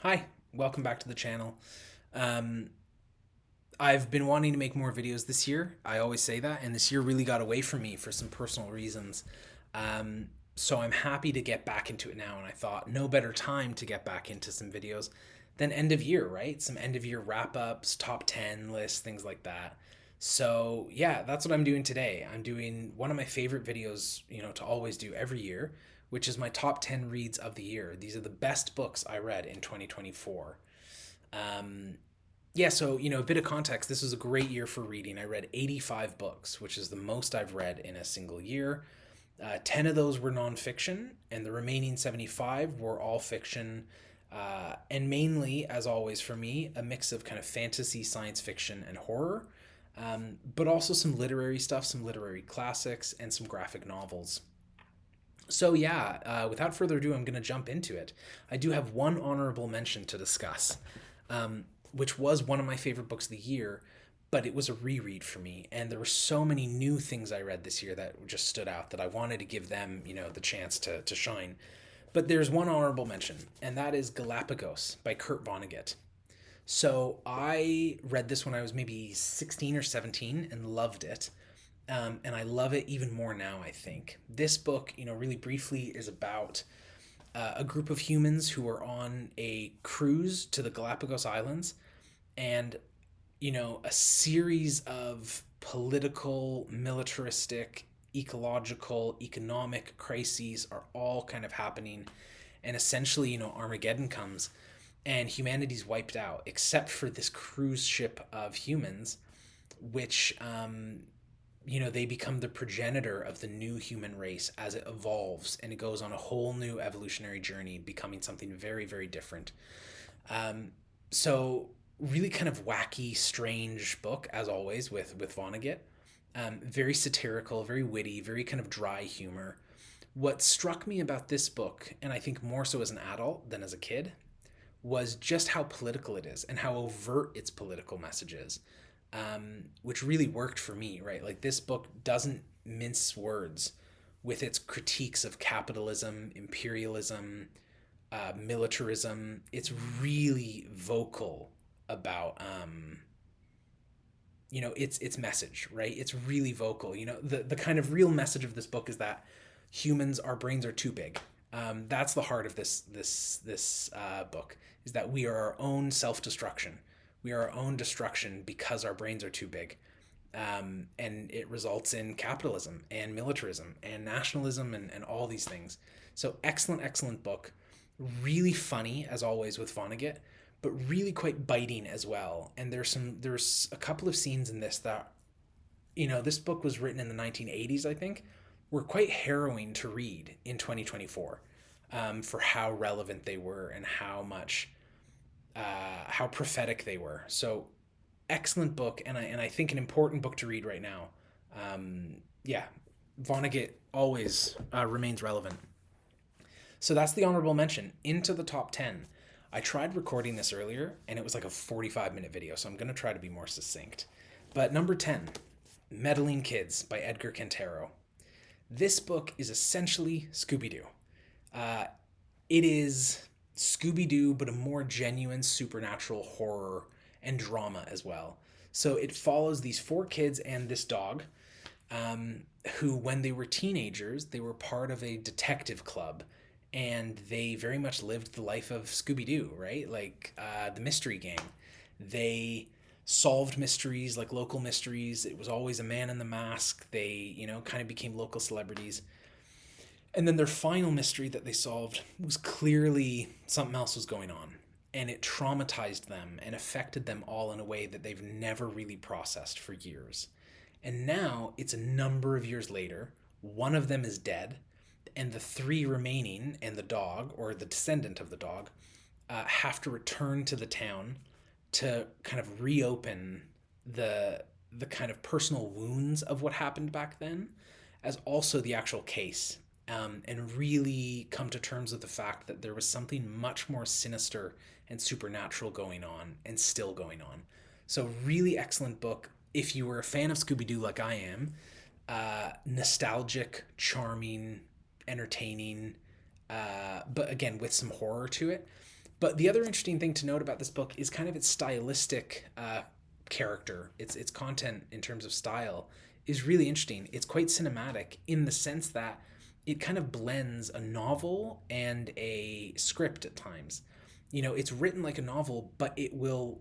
Hi, welcome back to the channel. Um, I've been wanting to make more videos this year. I always say that, and this year really got away from me for some personal reasons. Um, so I'm happy to get back into it now, and I thought no better time to get back into some videos than end of year, right? Some end of year wrap ups, top 10 lists, things like that. So, yeah, that's what I'm doing today. I'm doing one of my favorite videos, to always do every year, which is my top 10 reads of the year. These are the best books I read in 2024. Um, yeah, so, a bit of context. This was a great year for reading. I read 85 books, which is the most I've read in a single year. 10 of those were nonfiction, and the remaining 75 were all fiction. And mainly, as always for me, a mix of kind of fantasy, science fiction, and horror, but also some literary stuff, some literary classics, and some graphic novels. So, yeah, without further ado, I'm going to jump into it. I do have one honorable mention to discuss, which was one of my favorite books of the year, but it was a reread for me. And there were so many new things I read this year that just stood out that I wanted to give them, the chance to shine. But there's one honorable mention, and that is Galapagos by Kurt Vonnegut. So I read this when I was maybe 16 or 17 and loved it. And I love it even more now, I think. This book, really briefly is about a group of humans who are on a cruise to the Galapagos Islands, and, a series of political, militaristic, ecological, economic crises are all kind of happening. And essentially, Armageddon comes and humanity's wiped out, except for this cruise ship of humans, which they become the progenitor of the new human race as it evolves and it goes on a whole new evolutionary journey, becoming something very, very different. So really kind of wacky, strange book as always with Vonnegut. Very satirical, very witty, very kind of dry humor. What struck me about this book, and I think more so as an adult than as a kid, was just how political it is and how overt its political message is, which really worked for me, right? Like this book doesn't mince words with its critiques of capitalism, imperialism, militarism. It's really vocal about, its message, right? It's really vocal. The kind of real message of this book is that humans, our brains are too big. That's the heart of this book, is that we are our own self destruction. We are our own destruction because our brains are too big. And it results in capitalism and militarism and nationalism and all these things. So excellent, excellent book. Really funny as always with Vonnegut, but really quite biting as well. And there's a couple of scenes in this that, this book was written in the 1980s, I think, were quite harrowing to read in 2024, for how relevant they were and how prophetic they were. So excellent book, and I think an important book to read right now. Yeah, Vonnegut always remains relevant. So that's the honorable mention. Into the top 10. I tried recording this earlier, and it was like a 45-minute video, so I'm going to try to be more succinct. But number 10, Meddling Kids by Edgar Cantero. This book is essentially Scooby Doo. Uh, it is Scooby Doo, but a more genuine supernatural horror and drama as well. So it follows these four kids and this dog, who, when they were teenagers, they were part of a detective club, and they very much lived the life of Scooby Doo, right? Like the Mystery Gang. They solved mysteries, like local mysteries. It was always a man in the mask. They, kind of became local celebrities. And then their final mystery that they solved was clearly something else was going on. And it traumatized them and affected them all in a way that they've never really processed for years. And now it's a number of years later. One of them is dead, and the three remaining and the dog, or the descendant of the dog, have to return to the town to kind of reopen the kind of personal wounds of what happened back then, as also the actual case, and really come to terms with the fact that there was something much more sinister and supernatural going on and still going on. So, really excellent book. If you were a fan of Scooby Doo like I am, nostalgic, charming, entertaining, but again, with some horror to it. But the other interesting thing to note about this book is kind of its stylistic character. Its content in terms of style is really interesting. It's quite cinematic in the sense that it kind of blends a novel and a script at times. It's written like a novel, but it will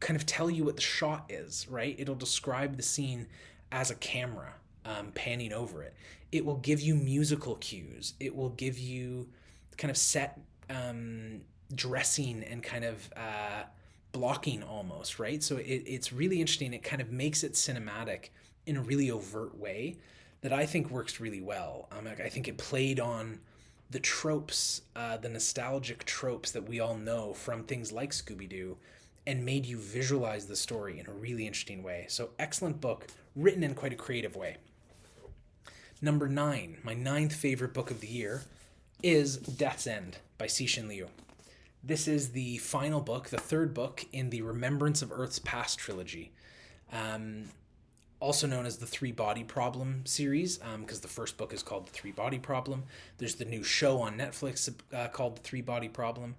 kind of tell you what the shot is, right? It'll describe the scene as a camera panning over it. It will give you musical cues. It will give you kind of set dressing and kind of blocking almost, right? So it's really interesting. It kind of makes it cinematic in a really overt way that I think works really well. I think it played on the tropes, the nostalgic tropes that we all know from things like Scooby-Doo, and made you visualize the story in a really interesting way. So excellent book, written in quite a creative way. Number 9, my 9th favorite book of the year, is Death's End by Cixin Liu. This is the final book, the third book in the Remembrance of Earth's Past trilogy, also known as the Three Body Problem series, because the first book is called The Three Body Problem. There's the new show on Netflix called The Three Body Problem.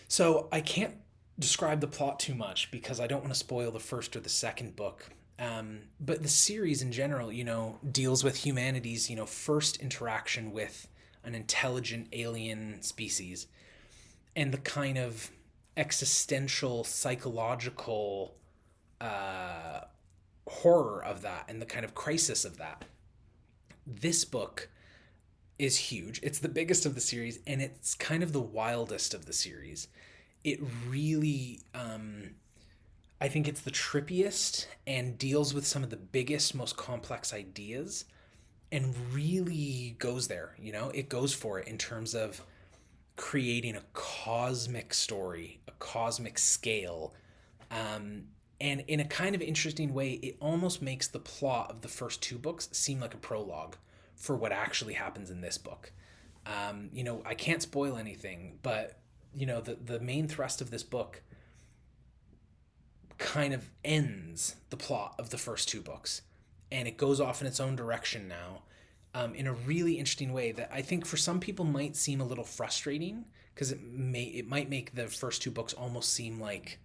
So I can't describe the plot too much because I don't want to spoil the first or the second book. But the series in general, deals with humanity's, first interaction with an intelligent alien species and the kind of existential, psychological horror of that and the kind of crisis of that. This book is huge. It's the biggest of the series, and it's kind of the wildest of the series. It really, I think it's the trippiest and deals with some of the biggest, most complex ideas and really goes there. It goes for it in terms of creating a cosmic story, a cosmic scale. And in a kind of interesting way, it almost makes the plot of the first two books seem like a prologue for what actually happens in this book. I can't spoil anything, but the main thrust of this book kind of ends the plot of the first two books, and it goes off in its own direction now, in a really interesting way that I think for some people might seem a little frustrating because it might make the first two books almost seem like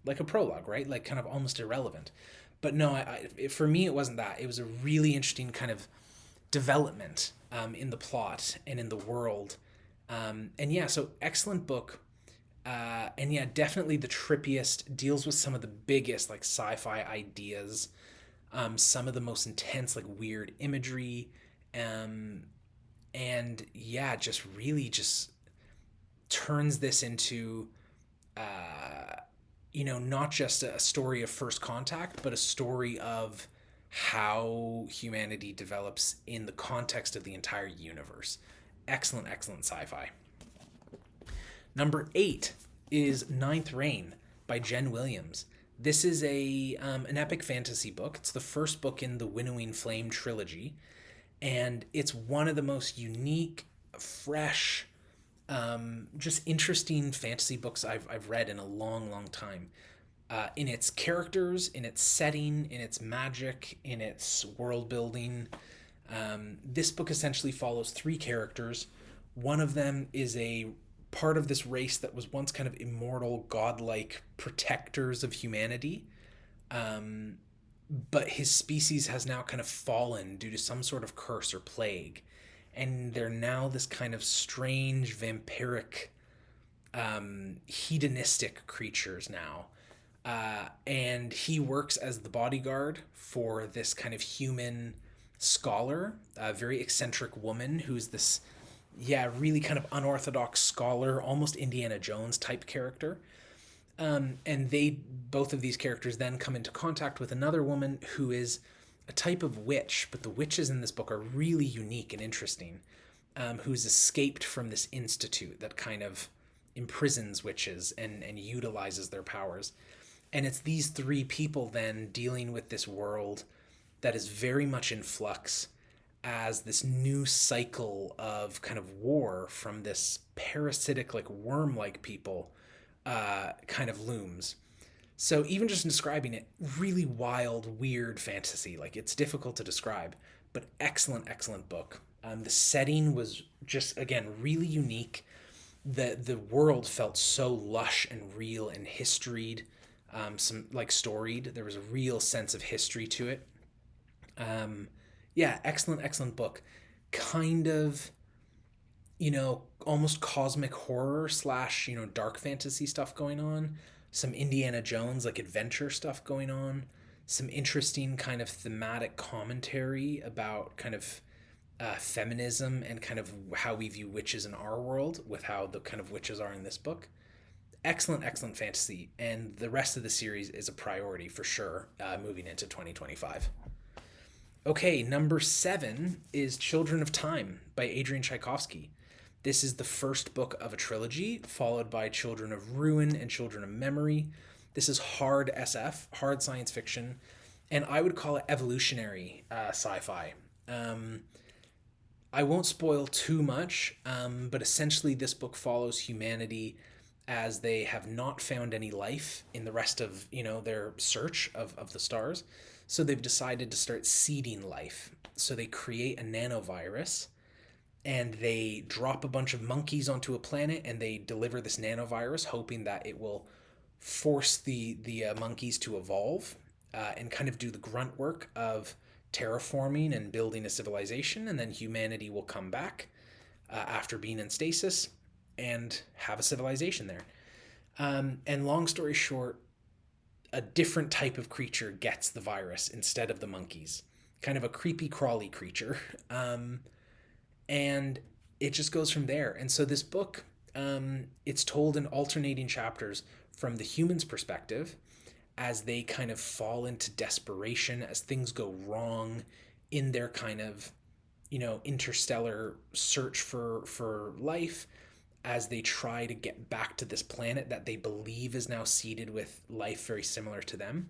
a prologue, right? Like kind of almost irrelevant. But no, for me it wasn't that. It was a really interesting kind of development in the plot and in the world. So excellent book. Definitely the trippiest, deals with some of the biggest like sci-fi ideas, some of the most intense like weird imagery, just really just turns this into not just a story of first contact, but a story of how humanity develops in the context of the entire universe. Excellent sci-fi. Number 8 is Ninth Reign by Jen Williams. This is an epic fantasy book. It's the first book in the Winnowing Flame trilogy, and it's one of the most unique, fresh, just interesting fantasy books I've read in a long time. In its characters, in its setting, in its magic, in its world building. This book essentially follows 3 characters. One of them is a part of this race that was once kind of immortal, godlike protectors of humanity. But his species has now kind of fallen due to some sort of curse or plague. And they're now this kind of strange, vampiric, hedonistic creatures now. And he works as the bodyguard for this kind of human scholar, a very eccentric woman who's this, really kind of unorthodox scholar, almost Indiana Jones type character. And both of these characters then come into contact with another woman who is a type of witch, but the witches in this book are really unique and interesting, who's escaped from this institute that kind of imprisons witches and utilizes their powers. And it's these 3 people then dealing with this world that is very much in flux as this new cycle of kind of war from this parasitic, like worm-like people kind of looms. So even just describing it, really wild, weird fantasy. Like, it's difficult to describe, but excellent book. The setting was just, again, really unique. the world felt so lush and real and historied, some like storied. There was a real sense of history to it. Um, yeah, excellent book. Kind of, almost cosmic horror slash, dark fantasy stuff going on. Some Indiana Jones, like adventure stuff going on. Some interesting kind of thematic commentary about kind of feminism and kind of how we view witches in our world with how the kind of witches are in this book. Excellent fantasy. And the rest of the series is a priority for sure moving into 2025. Okay, number 7 is Children of Time by Adrian Tchaikovsky. This is the first book of a trilogy, followed by Children of Ruin and Children of Memory. This is hard SF, hard science fiction, and I would call it evolutionary sci-fi. I won't spoil too much, but essentially this book follows humanity as they have not found any life in the rest of, their search of the stars. So they've decided to start seeding life. So they create a nanovirus and they drop a bunch of monkeys onto a planet and they deliver this nanovirus, hoping that it will force the monkeys to evolve and kind of do the grunt work of terraforming and building a civilization, and then humanity will come back after being in stasis and have a civilization there. And long story short, a different type of creature gets the virus instead of the monkeys. Kind of a creepy crawly creature. And it just goes from there. And so this book, it's told in alternating chapters from the human's perspective as they kind of fall into desperation, as things go wrong in their kind of, interstellar search for life, as they try to get back to this planet that they believe is now seeded with life very similar to them.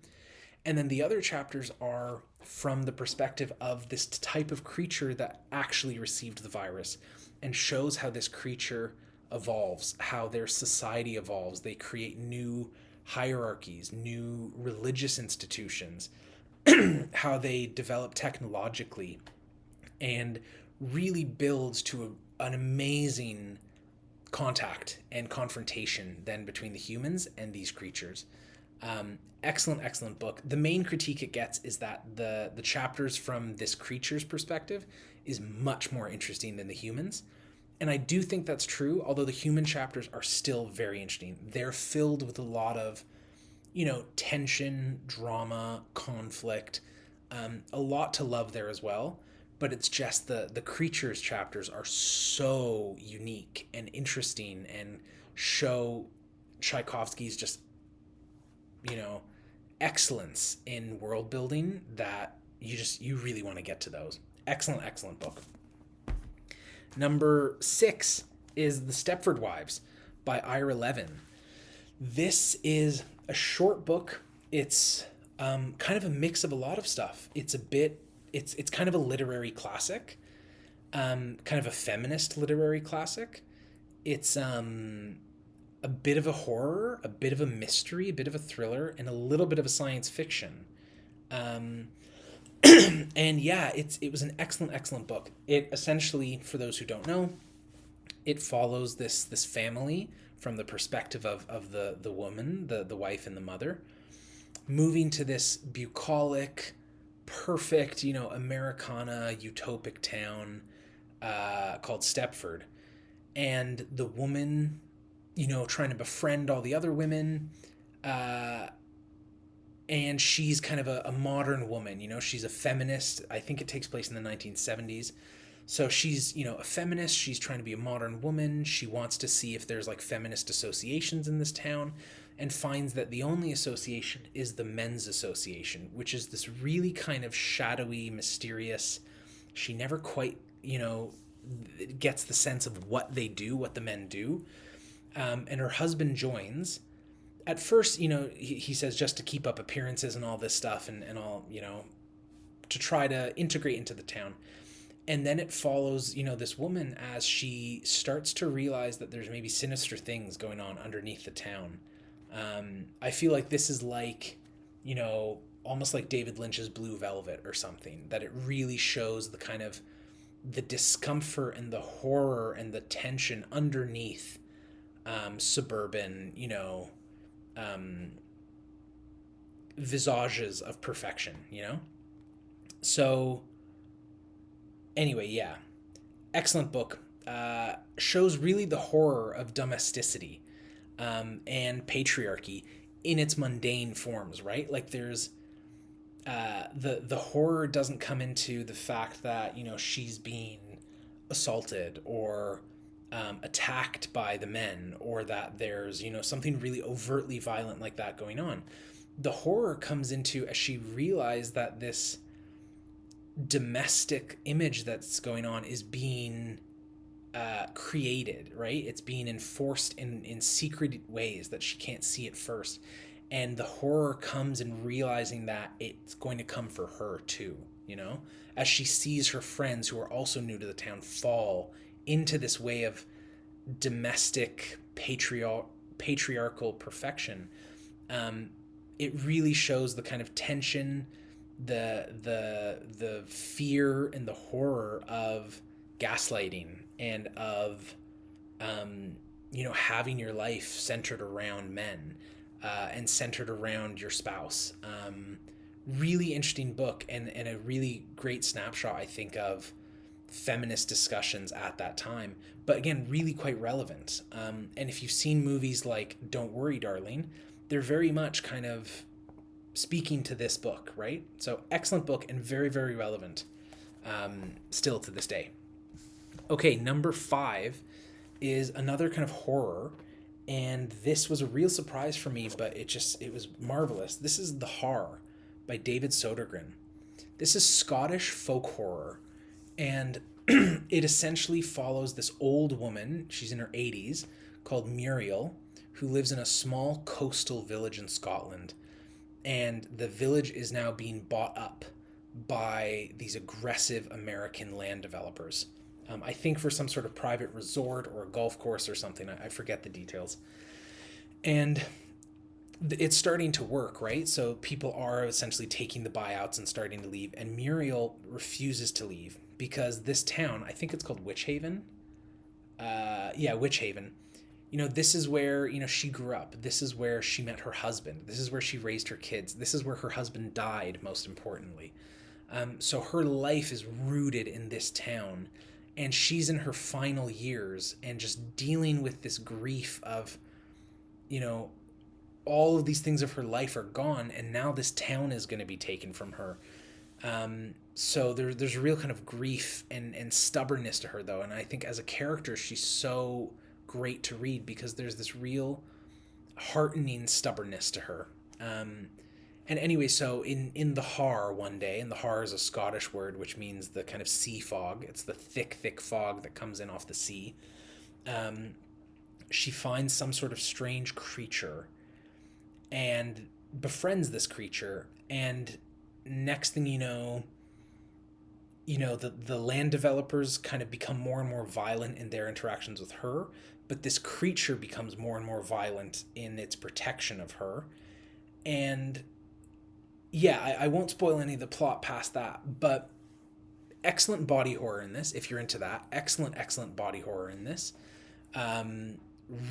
And then the other chapters are from the perspective of this type of creature that actually received the virus, and shows how this creature evolves, how their society evolves. They create new hierarchies, new religious institutions, how they develop technologically, and really builds to an amazing contact and confrontation then between the humans and these creatures. Excellent book. The main critique it gets is that the chapters from this creature's perspective is much more interesting than the humans. And I do think that's true, although the human chapters are still very interesting. They're filled with a lot of, tension, drama, conflict, a lot to love there as well. But it's just the creatures chapters are so unique and interesting and show Tchaikovsky's just, excellence in world building that you really want to get to those. Excellent book. Number 6 is The Stepford Wives by Ira Levin. This is a short book. It's kind of a mix of a lot of stuff. It's kind of a literary classic, kind of a feminist literary classic. It's a bit of a horror, a bit of a mystery, a bit of a thriller, and a little bit of a science fiction. And yeah, it was an excellent book. It essentially, for those who don't know, it follows this family from the perspective of the woman, the wife and the mother, moving to this bucolic, perfect, Americana utopic town called Stepford. And the woman, trying to befriend all the other women, and she's kind of a modern woman. She's a feminist. I think it takes place in the 1970s. So she's, a feminist. She's trying to be a modern woman. She wants to see if there's like feminist associations in this town, and finds that the only association is the men's association, which is this really kind of shadowy, mysterious. She never quite, gets the sense of what they do, what the men do. And her husband joins. At first, he says just to keep up appearances and all this stuff and all, to try to integrate into the town. And then it follows, this woman as she starts to realize that there's maybe sinister things going on underneath the town. I feel like this is like, almost like David Lynch's Blue Velvet or something, that it really shows the kind of the discomfort and the horror and the tension underneath suburban, um, visages of perfection, So, anyway, yeah, excellent book. Shows really the horror of domesticity and patriarchy in its mundane forms, right? Like there's the horror doesn't come into the fact that she's being assaulted or attacked by the men, or that there's something really overtly violent like that going on. The horror comes into as she realized that this domestic image that's going on is being created, right? It's being enforced in secret ways that she can't see at first. And the horror comes in realizing that it's going to come for her too, as she sees her friends who are also new to the town fall into this way of domestic patriarchal perfection. It really shows the kind of tension, the fear and the horror of gaslighting and of having your life centered around men and centered around your spouse. Really interesting book, and a really great snapshot, I think, of feminist discussions at that time, but again, really quite relevant. And if you've seen movies like Don't Worry, Darling, they're very much kind of speaking to this book, right? So excellent book and very, very relevant still to this day. Okay, number 5 is another kind of horror, and this was a real surprise for me, but it was marvelous. This is The Haar by David Sodergren. This is Scottish folk horror, and it essentially follows this old woman, she's in her 80s, called Muriel, who lives in a small coastal village in Scotland. And the village is now being bought up by these aggressive American land developers. I think for some sort of private resort or a golf course or something. I forget the details. And it's starting to work, right? So people are essentially taking the buyouts and starting to leave. And Muriel refuses to leave because this town, I think it's called Witch Haven. Yeah, Witch Haven. This is where, she grew up. This is where she met her husband. This is where she raised her kids. This is where her husband died, most importantly. So her life is rooted in this town. And she's in her final years and just dealing with this grief of, all of these things of her life are gone. And now this town is going to be taken from her. So there's a real kind of grief and stubbornness to her, though. And I think as a character, she's so great to read because there's this real heartening stubbornness to her. And anyway, so in the Haar one day, and the Haar is a Scottish word which means the kind of sea fog. It's the thick fog that comes in off the sea. She finds some sort of strange creature and befriends this creature, and next thing you know, the land developers kind of become more and more violent in their interactions with her, but this creature becomes more and more violent in its protection of her. And yeah, I won't spoil any of the plot past that, but excellent body horror in this, if you're into that. Excellent body horror in this.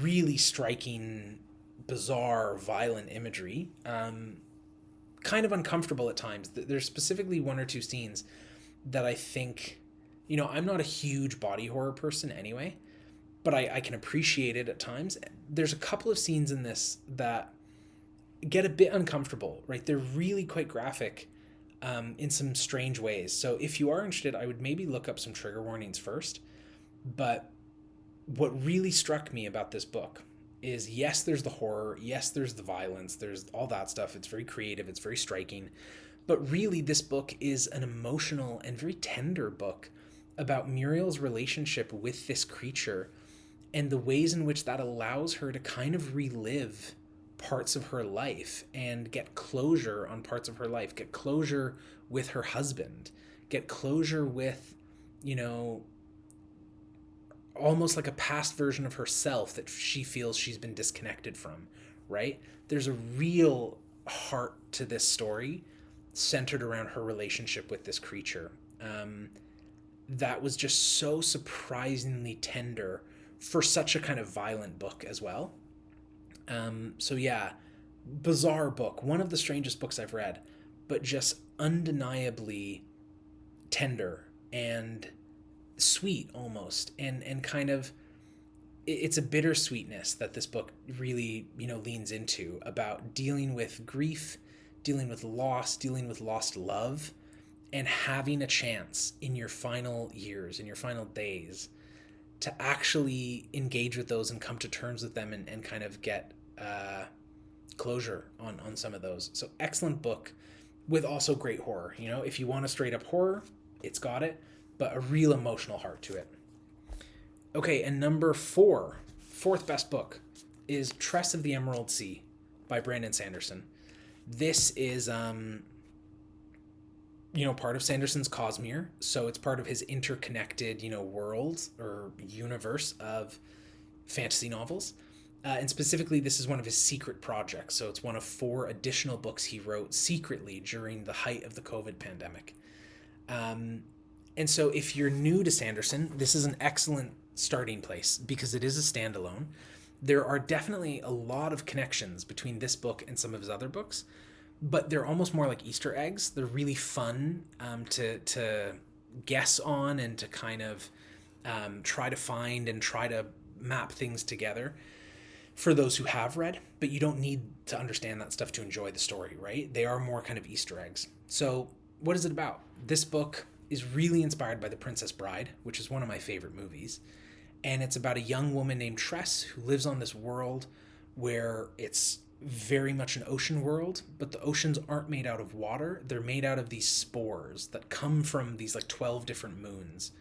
Really striking, bizarre, violent imagery. Kind of uncomfortable at times. There's specifically one or two scenes that I think, I'm not a huge body horror person anyway, but I can appreciate it at times. There's a couple of scenes in this that get a bit uncomfortable, right? They're really quite graphic in some strange ways. So if you are interested, I would maybe look up some trigger warnings first. But what really struck me about this book is, yes, there's the horror, yes, there's the violence, there's all that stuff. It's very creative, it's very striking. But really, this book is an emotional and very tender book about Muriel's relationship with this creature and the ways in which that allows her to kind of relive parts of her life and get closure on parts of her life, get closure with her husband, get closure with, almost like a past version of herself that she feels she's been disconnected from, right? There's a real heart to this story centered around her relationship with this creature. That was just so surprisingly tender for such a kind of violent book as well. So yeah, bizarre book, one of the strangest books I've read, but just undeniably tender and sweet almost, and kind of, it's a bittersweetness that this book really, leans into, about dealing with grief, dealing with loss, dealing with lost love, and having a chance in your final years, in your final days, to actually engage with those and come to terms with them, and kind of get closure on some of those. So excellent book with also great horror. If you want a straight up horror, it's got it, but a real emotional heart to it. Okay, and number fourth best book, is Tress of the Emerald Sea by Brandon Sanderson. This is part of Sanderson's Cosmere, so it's part of his interconnected, world or universe of fantasy novels. And specifically, this is one of his secret projects. So it's one of 4 additional books he wrote secretly during the height of the COVID pandemic. And so if you're new to Sanderson, this is an excellent starting place because it is a standalone. There are definitely a lot of connections between this book and some of his other books, but they're almost more like Easter eggs. They're really fun to guess on, and to kind of try to find and try to map things together for those who have read, but you don't need to understand that stuff to enjoy the story, right? They are more kind of Easter eggs. So what is it about? This book is really inspired by The Princess Bride, which is one of my favorite movies. And it's about a young woman named Tress who lives on this world where it's very much an ocean world, but the oceans aren't made out of water. They're made out of these spores that come from these 12 different moons.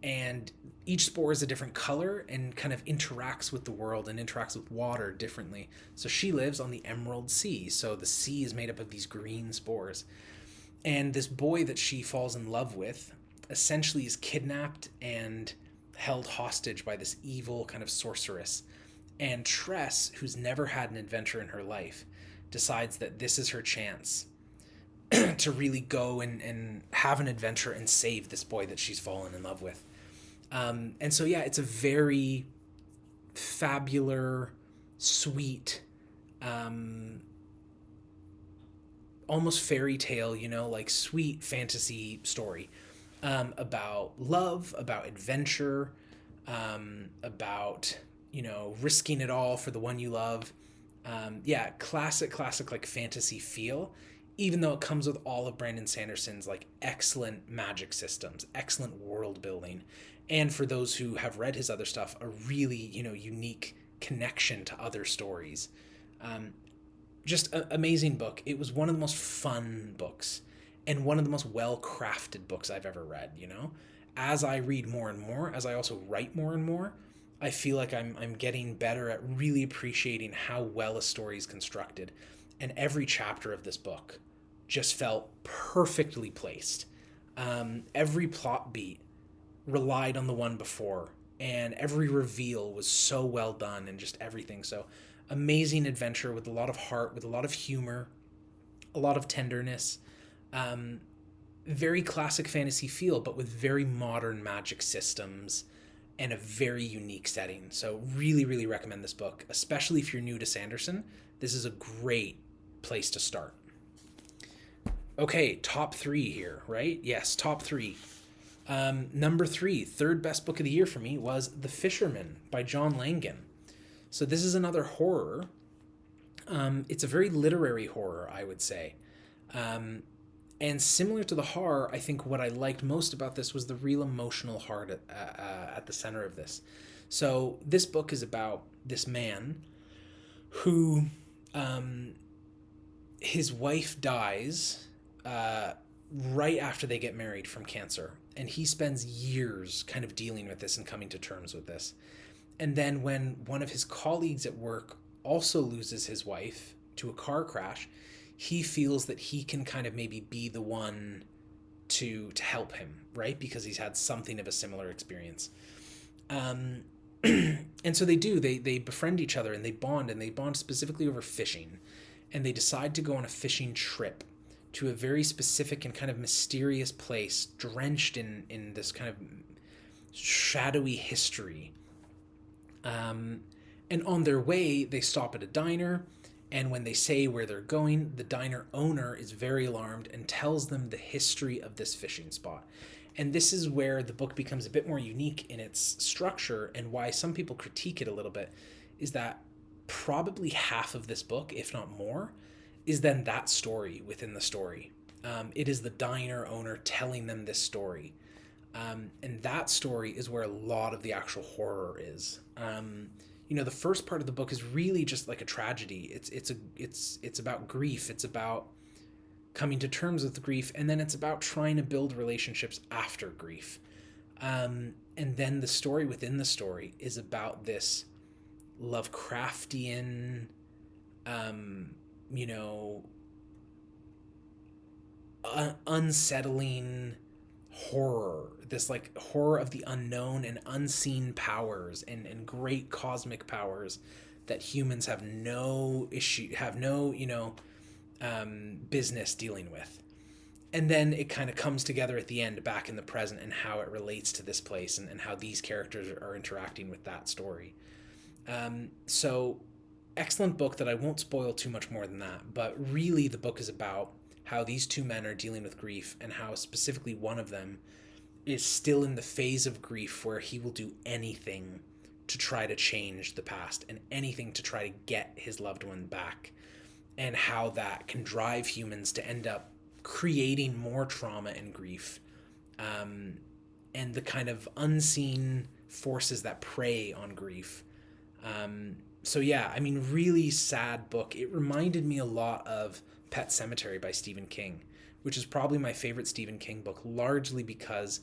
And each spore is a different color and kind of interacts with the world and interacts with water differently. So she lives on the Emerald Sea. So the sea is made up of these green spores. And this boy that she falls in love with essentially is kidnapped and held hostage by this evil kind of sorceress. And Tress, who's never had an adventure in her life, decides that this is her chance to really go and have an adventure and save this boy that she's fallen in love with. And so, yeah, it's a very fabular, sweet, almost fairy tale, sweet fantasy story about love, about adventure, about, risking it all for the one you love. Classic fantasy feel, even though it comes with all of Brandon Sanderson's excellent magic systems, excellent world building, and for those who have read his other stuff, a really, unique connection to other stories. Just an amazing book. It was one of the most fun books and one of the most well-crafted books I've ever read, As I read more and more, as I also write more and more, I feel like I'm getting better at really appreciating how well a story is constructed. And every chapter of this book just felt perfectly placed. Every plot beat relied on the one before, and every reveal was so well done, and just everything. So amazing adventure with a lot of heart, with a lot of humor, a lot of tenderness. Very classic fantasy feel, but with very modern magic systems and a very unique setting. So really, really recommend this book, especially if you're new to Sanderson. This is a great place to start. Okay, top 3 here, right? Yes, top 3. Number 3, third best book of the year for me, was The Fisherman by John Langan. So this is another horror. It's a very literary horror, I would say. And similar to the horror, I think what I liked most about this was the real emotional heart at the center of this. So this book is about this man who, his wife dies right after they get married from cancer. And he spends years kind of dealing with this and coming to terms with this. And then when one of his colleagues at work also loses his wife to a car crash, he feels that he can kind of maybe be the one to help him, right? Because he's had something of a similar experience. And so they do. They befriend each other and they bond specifically over fishing. And they decide to go on a fishing trip to a very specific and kind of mysterious place, drenched in this kind of shadowy history. Um, and on their way, they stop at a diner. And when they say where they're going, the diner owner is very alarmed and tells them the history of this fishing spot. And this is where the book becomes a bit more unique in its structure, and why some people critique it a little bit is that probably half of this book, if not more, is then that story within the story. It is the diner owner telling them this story. And that story is where a lot of the actual horror is. The first part of the book is really just like a tragedy. It's about grief. It's about coming to terms with grief, and then it's about trying to build relationships after grief. And then the story within the story is about this Lovecraftian, you know, unsettling horror, this like horror of the unknown and unseen powers and great cosmic powers that humans have no issue, have no, business dealing with. And then it kind of comes together at the end back in the present, and how it relates to this place, and how these characters are interacting with that story. So excellent book that I won't spoil too much more than that, but really the book is about how these two men are dealing with grief, and how specifically one of them is still in the phase of grief where he will do anything to try to change the past and anything to try to get his loved one back, and how that can drive humans to end up creating more trauma and grief, and the kind of unseen forces that prey on grief. So yeah, I mean, really sad book. It reminded me a lot of Pet Sematary by Stephen King, which is probably my favorite Stephen King book, largely because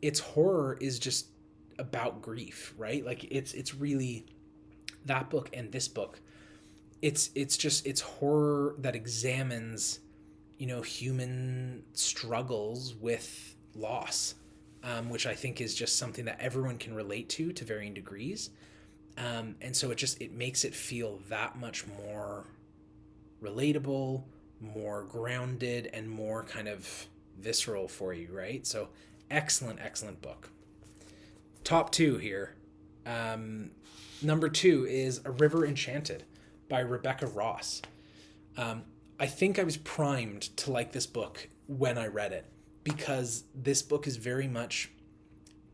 its horror is just about grief, right? Like it's really that book and this book. It's horror that examines, human struggles with loss, which I think is just something that everyone can relate to varying degrees. And so it makes it feel that much more relatable, more grounded, and more kind of visceral for you, right? So excellent book. Top two here. Number two is A River Enchanted by Rebecca Ross. I think I was primed to like this book when I read it, because this book is very much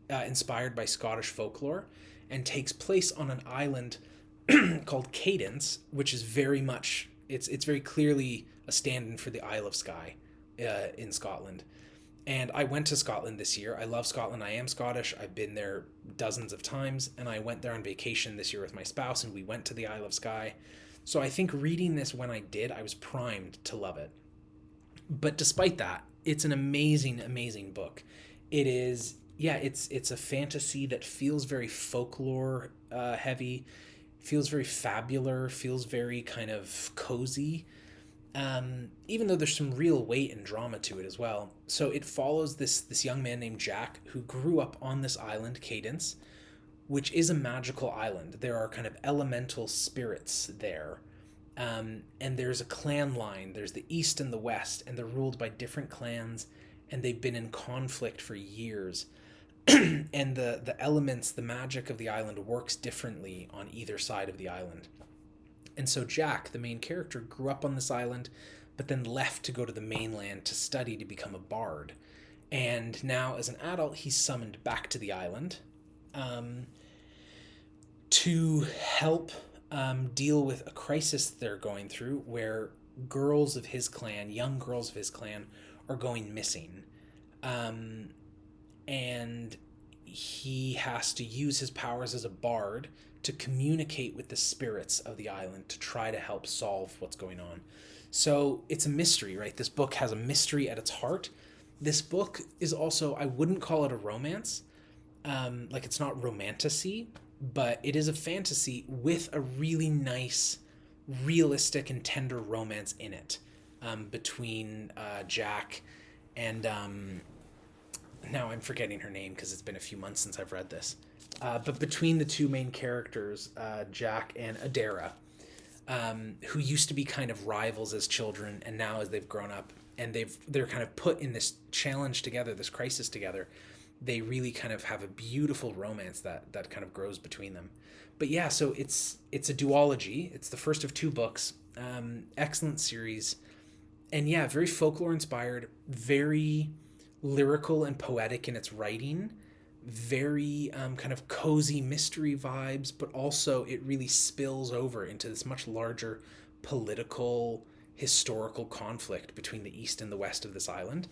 inspired by Scottish folklore and takes place on an island called Cadence, which is very much, it's very clearly a stand-in for the Isle of Skye in Scotland. And I went to Scotland this year. I love Scotland. I am Scottish. I've been there dozens of times, and I went there on vacation this year with my spouse, and we went to the Isle of Skye. So I think reading this when I did, I was primed to love it. But despite that, it's an amazing book. It is, yeah, it's a fantasy that feels very folklore heavy, feels very fabular, feels very kind of cozy. Even though there's some real weight and drama to it as well. So it follows this young man named Jack, who grew up on this island, Cadence, which is a magical island. There are kind of elemental spirits there. And there's a clan line. There's the East and the West, and they're ruled by different clans, and they've been in conflict for years. And the elements, the magic of the island works differently on either side of the island. And so Jack, the main character, grew up on this island, but then left to go to the mainland to study to become a bard. And now, as an adult, he's summoned back to the island to help deal with a crisis they're going through, where girls of his clan, young girls of his clan, are going missing. And he has to use his powers as a bard to communicate with the spirits of the island to try to help solve what's going on. So it's a mystery, right? This book has a mystery at its heart. This book is also, I wouldn't call it a romance. Like, it's not romantasy, but it is a fantasy with a really nice, realistic and tender romance in it, between Jack and now I'm forgetting her name because it's been a few months since I've read this. But between the two main characters, Jack and Adara, who used to be kind of rivals as children, and now as they've grown up, and they're kind of put in this challenge together, this crisis together, they really kind of have a beautiful romance that kind of grows between them. But yeah, so it's a duology. It's the first of two books. Excellent series, and yeah, very folklore inspired, very lyrical and poetic in its writing, very kind of cozy mystery vibes, but also it really spills over into this much larger political, historical conflict between the east and the west of this island.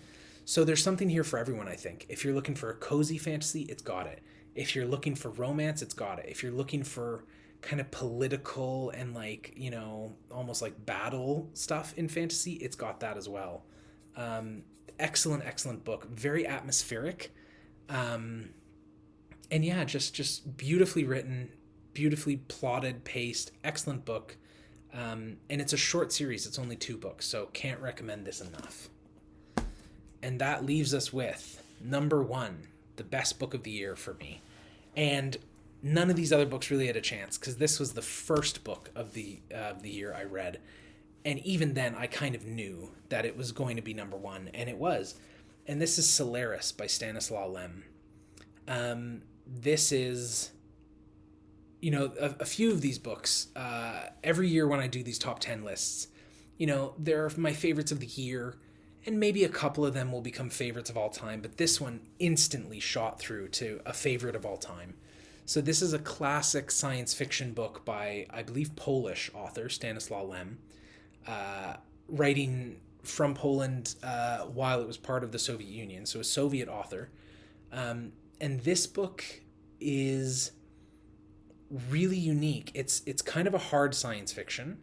So there's something here for everyone, I think. If you're looking for a cozy fantasy, it's got it. If you're looking for romance, it's got it. If you're looking for kind of political and like, almost like battle stuff in fantasy, it's got that as well. Excellent book. Very atmospheric. And yeah, just beautifully written, beautifully plotted, paced, excellent book. And it's a short series. It's only 2 books, so can't recommend this enough. And that leaves us with number 1, the best book of the year for me. And none of these other books really had a chance, because this was the first book of the year I read. And even then, I kind of knew that it was going to be number 1, and it was. And this is Solaris by Stanislaw Lem. This is, a few of these books, every year when I do these top 10 lists, they're my favorites of the year, and maybe a couple of them will become favorites of all time, but this one instantly shot through to a favorite of all time. So this is a classic science fiction book by, I believe, Polish author Stanislaw Lem, writing from Poland while it was part of the Soviet Union, so a Soviet author. And this book is really unique. It's kind of a hard science fiction,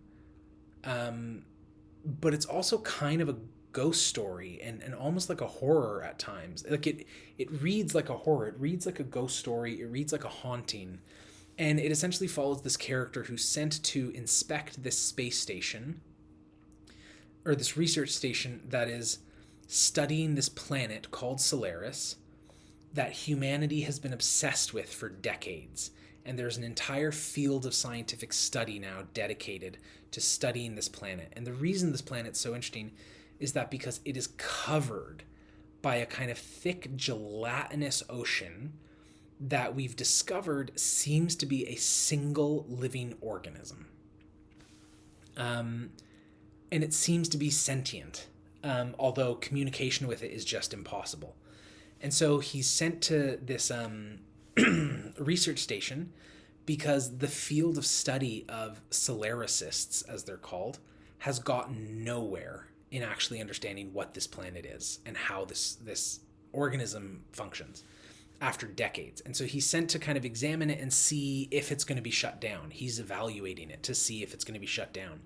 but it's also kind of a ghost story and almost like a horror at times. Like it reads like a horror. It reads like a ghost story. It reads like a haunting. And it essentially follows this character who's sent to inspect this space station, or this research station that is studying this planet called Solaris that humanity has been obsessed with for decades. And there's an entire field of scientific study now dedicated to studying this planet. And the reason this planet's so interesting is that because it is covered by a kind of thick gelatinous ocean that we've discovered seems to be a single living organism. And it seems to be sentient, although communication with it is just impossible. And so he's sent to this research station because the field of study of Solaricists, as they're called, has gotten nowhere in actually understanding what this planet is and how this organism functions after decades. And so he's sent to kind of examine it and see if it's going to be shut down. He's evaluating it to see if it's going to be shut down.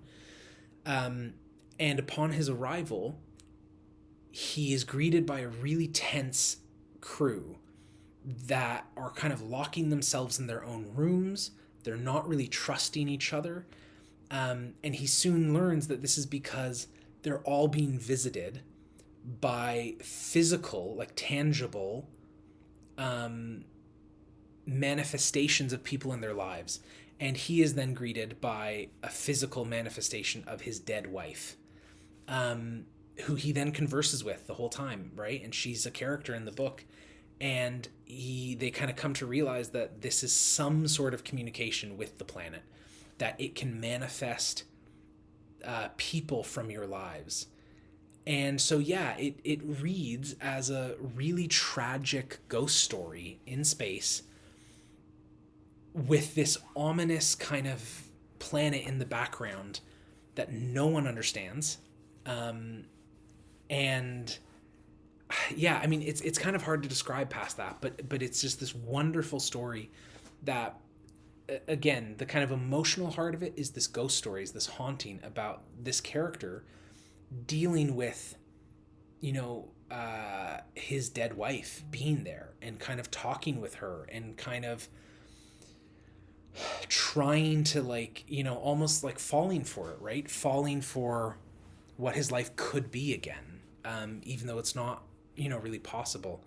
And upon his arrival, he is greeted by a really tense crew that are kind of locking themselves in their own rooms. They're not really trusting each other. And he soon learns that this is because they're all being visited by physical, like tangible, manifestations of people in their lives. And he is then greeted by a physical manifestation of his dead wife, who he then converses with the whole time, right? And she's a character in the book. And they kind of come to realize that this is some sort of communication with the planet, that it can manifest people from your lives. And so, yeah, it reads as a really tragic ghost story in space with this ominous kind of planet in the background that no one understands. And yeah, I mean, it's kind of hard to describe past that, but it's just this wonderful story that, again, the kind of emotional heart of it is this ghost story, is this haunting about this character dealing with, his dead wife being there and kind of talking with her and kind of trying to, like, almost like falling for it, right? Falling for what his life could be again, even though it's not, really possible.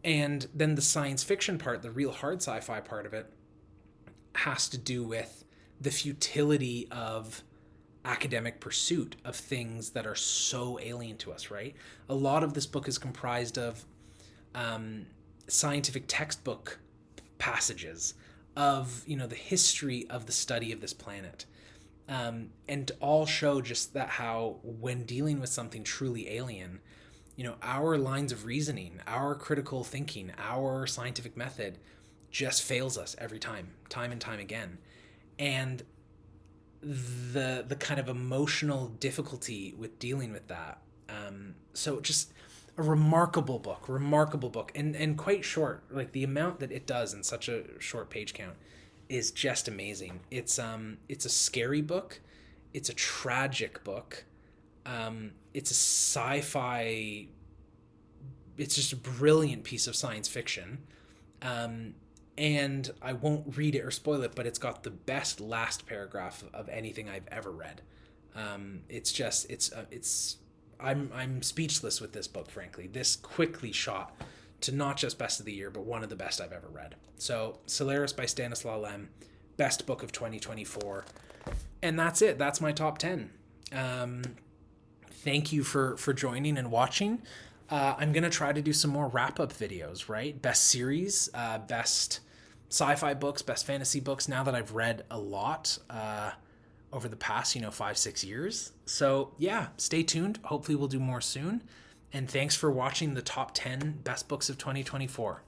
And then the science fiction part, the real hard sci-fi part of it, has to do with the futility of academic pursuit of things that are so alien to us, right? A lot of this book is comprised of scientific textbook passages of, you know, the history of the study of this planet, and all show just that how when dealing with something truly alien, you know, our lines of reasoning, our critical thinking, our scientific method just fails us every time, time and time again. And the kind of emotional difficulty with dealing with that. So just a remarkable book, and quite short. Like the amount that it does in such a short page count is just amazing. It's a scary book, it's a tragic book, it's a sci-fi. It's just a brilliant piece of science fiction. And I won't read it or spoil it, but it's got the best last paragraph of anything I've ever read. It's just it's I'm speechless with this book. Frankly, this quickly shot to not just best of the year, but one of the best I've ever read. So Solaris by Stanislaw Lem, best book of 2024, and that's it. That's my top 10. Thank you for joining and watching. I'm going to try to do some more wrap-up videos, right? Best series, best sci-fi books, best fantasy books, now that I've read a lot over the past, 5-6 years. So yeah, stay tuned. Hopefully we'll do more soon. And thanks for watching the top 10 best books of 2024.